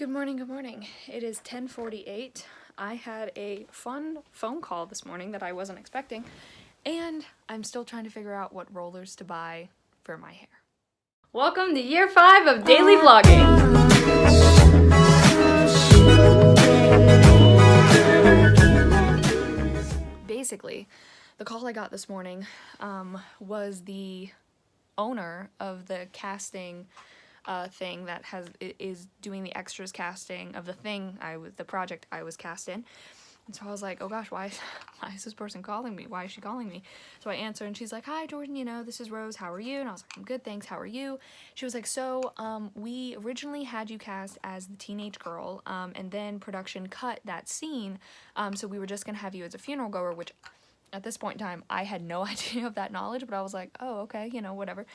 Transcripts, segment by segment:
Good morning, good morning. It is 10:48. I had a fun phone call this morning that I wasn't expecting, and I'm still trying to figure out what rollers to buy for my hair. Welcome to year 5 of daily vlogging. Basically, the call I got this morning was the owner of the casting thing that is doing the extras casting of the project I was cast in. And so I was like, oh gosh, why is this person calling me? Why is she calling me? So I answer and she's like, hi Jordan, this is Rose, how are you? And I was like, I'm good, thanks, how are you? She was like, so we originally had you cast as the teenage girl, and then production cut that scene, so we were just gonna have you as a funeral goer, which at this point in time I had no idea of that knowledge, but I was like, oh okay, whatever.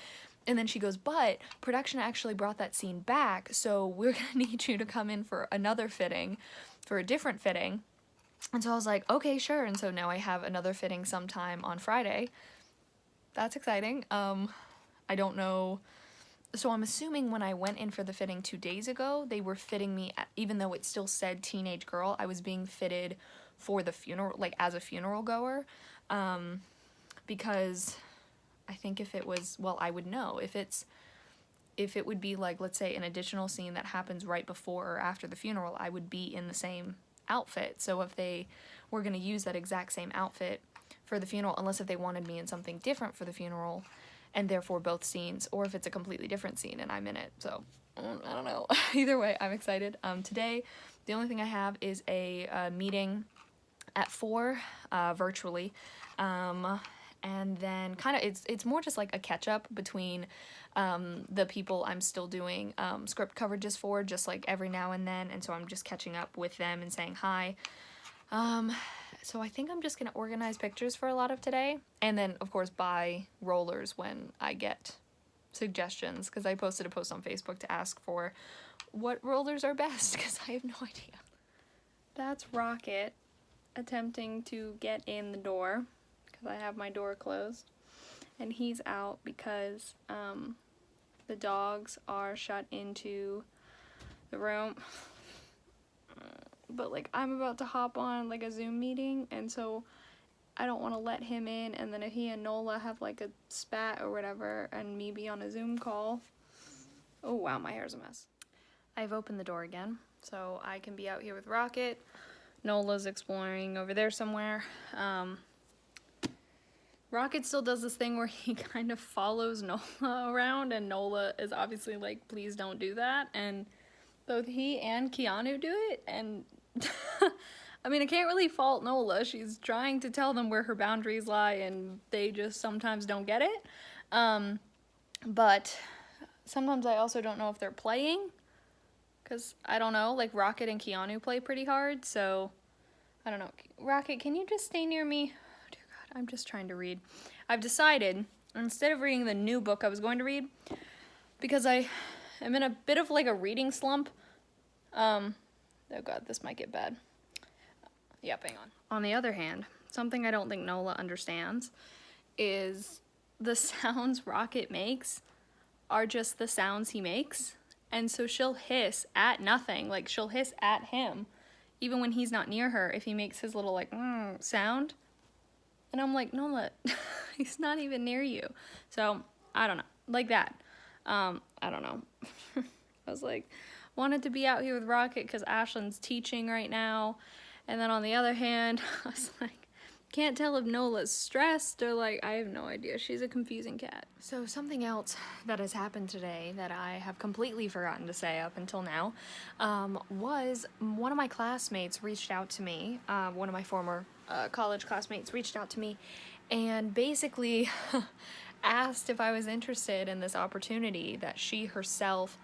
And then she goes, but production actually brought that scene back, so we're gonna need you to come in for another fitting, for a different fitting. And so I was like, okay, sure. And so now I have another fitting sometime on Friday. That's exciting. I don't know. So I'm assuming when I went in for the fitting 2 days ago, they were fitting me, even though it still said teenage girl, I was being fitted for the funeral, like as a funeral goer, because I think if it was, well, I would know if it would be like, let's say an additional scene that happens right before or after the funeral, I would be in the same outfit. So if they were going to use that exact same outfit for the funeral, unless if they wanted me in something different for the funeral and therefore both scenes, or if it's a completely different scene and I'm in it. So I don't know. Either way, I'm excited. Today, the only thing I have is a meeting at 4 virtually. And then kind of it's more just like a catch up between the people I'm still doing script coverages for, just like every now and then, and so I'm just catching up with them and saying hi. So I think I'm just gonna organize pictures for a lot of today, and then of course buy rollers when I get suggestions, because I posted a post on Facebook to ask for what rollers are best, because I have no idea. That's Rocket attempting to get in the door, because I have my door closed, and he's out because the dogs are shut into the room. But like I'm about to hop on like a Zoom meeting, and so I don't want to let him in, and then if he and Nola have like a spat or whatever and me be on a Zoom call. Oh wow, my hair's a mess. I've opened the door again so I can be out here with Rocket. Nola's exploring over there somewhere. Rocket still does this thing where he kind of follows Nola around, and Nola is obviously like, please don't do that, and both he and Keanu do it, and I mean, I can't really fault Nola. She's trying to tell them where her boundaries lie, and they just sometimes don't get it. But sometimes I also don't know if they're playing, because I don't know, like Rocket and Keanu play pretty hard, so I don't know. Rocket, can you just stay near me? Oh dear God, I'm just trying to read. I've decided, instead of reading the new book I was going to read, because I am in a bit of like a reading slump. Oh God, this might get bad. Yep, hang on. On the other hand, something I don't think Nola understands is the sounds Rocket makes are just the sounds he makes. And so she'll hiss at nothing. Like, she'll hiss at him, even when he's not near her, if he makes his little, like, sound. And I'm like, Nola, he's not even near you. So, I don't know. Like that. I don't know. I was like, wanted to be out here with Rocket because Ashlyn's teaching right now. And then on the other hand, I was like, can't tell if Nola's stressed or like, I have no idea. She's a confusing cat. So something else that has happened today that I have completely forgotten to say up until now was one of my classmates reached out to me, one of my former college classmates reached out to me and basically asked if I was interested in this opportunity that she herself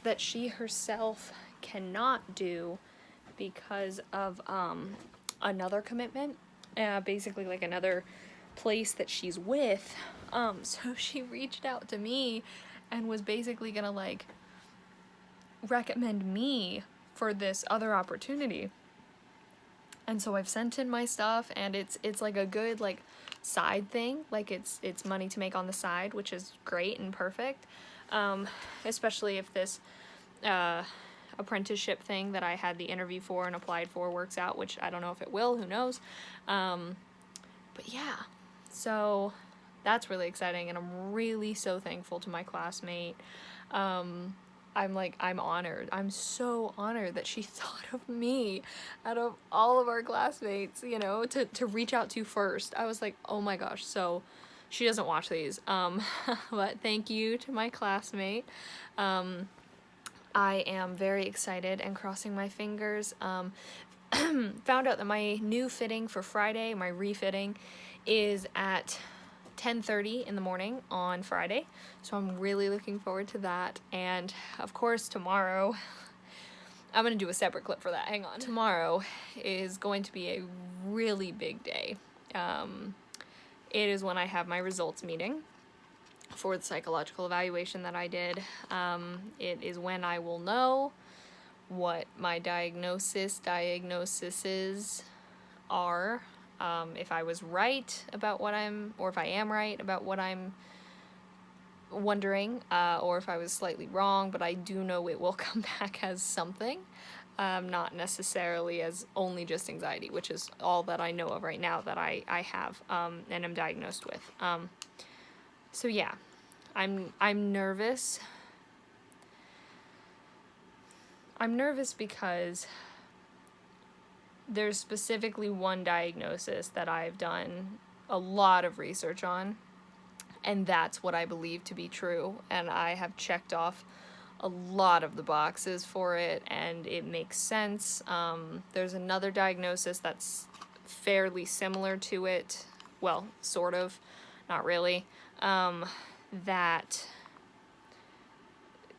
that she herself cannot do because of another commitment, basically like another place that she's with. So she reached out to me and was basically gonna like recommend me for this other opportunity. And so I've sent in my stuff, and it's like a good like side thing, like it's money to make on the side, which is great and perfect, especially if this apprenticeship thing that I had the interview for and applied for works out, which I don't know if it will, who knows. But yeah, so that's really exciting, and I'm really so thankful to my classmate. I'm honored. I'm so honored that she thought of me out of all of our classmates, you know, to reach out to first. I was like, oh my gosh. So she doesn't watch these. But thank you to my classmate. I am very excited and crossing my fingers. Found out that my new fitting for Friday, my refitting, is at 10:30 in the morning on Friday, so I'm really looking forward to that. And of course tomorrow, I'm gonna do a separate clip for that, hang on. Tomorrow is going to be a really big day. It is when I have my results meeting for the psychological evaluation that I did. It is when I will know what my diagnoses are, if I was right about what or if I am right about what I'm wondering, or if I was slightly wrong, but I do know it will come back as something, not necessarily as only just anxiety, which is all that I know of right now that I have, and am diagnosed with. So yeah, I'm nervous. I'm nervous because there's specifically one diagnosis that I've done a lot of research on, and that's what I believe to be true, and I have checked off a lot of the boxes for it, and it makes sense. There's another diagnosis that's fairly similar to it, well, sort of, not really, that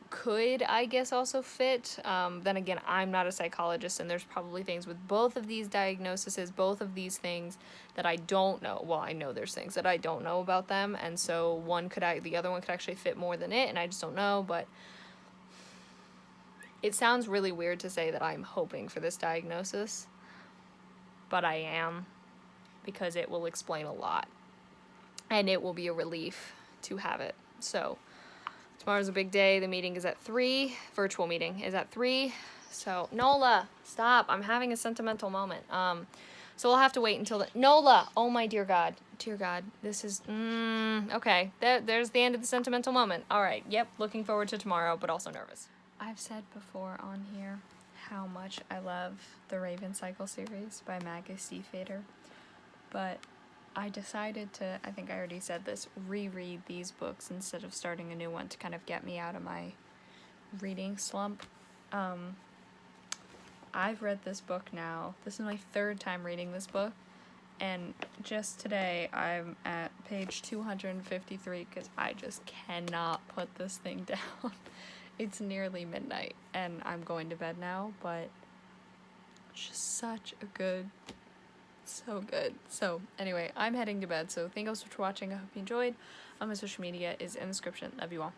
could, I guess, also fit. Then again, I'm not a psychologist, and there's probably things with both of these diagnoses, both of these things that I don't know. Well, I know there's things that I don't know about them, and so the other one could actually fit more than it, and I just don't know. But it sounds really weird to say that I'm hoping for this diagnosis, but I am, because it will explain a lot, and it will be a relief to have it. So tomorrow's a big day. The meeting is at 3. Virtual meeting is at 3. So, Nola, stop. I'm having a sentimental moment. So we'll have to wait until Nola! Oh my dear God. Dear God. This is, okay. There's the end of the sentimental moment. Alright, yep. Looking forward to tomorrow, but also nervous. I've said before on here how much I love the Raven Cycle series by Magus Stiefvater, but I decided to, I think I already said this, reread these books instead of starting a new one to kind of get me out of my reading slump. I've read this book now. This is my 3rd time reading this book, and just today I'm at page 253 because I just cannot put this thing down. It's nearly midnight, and I'm going to bed now, but it's just such a good... so good. So anyway, I'm heading to bed, so thank you so much for watching. I hope you enjoyed. My social media is in the description. Love you all.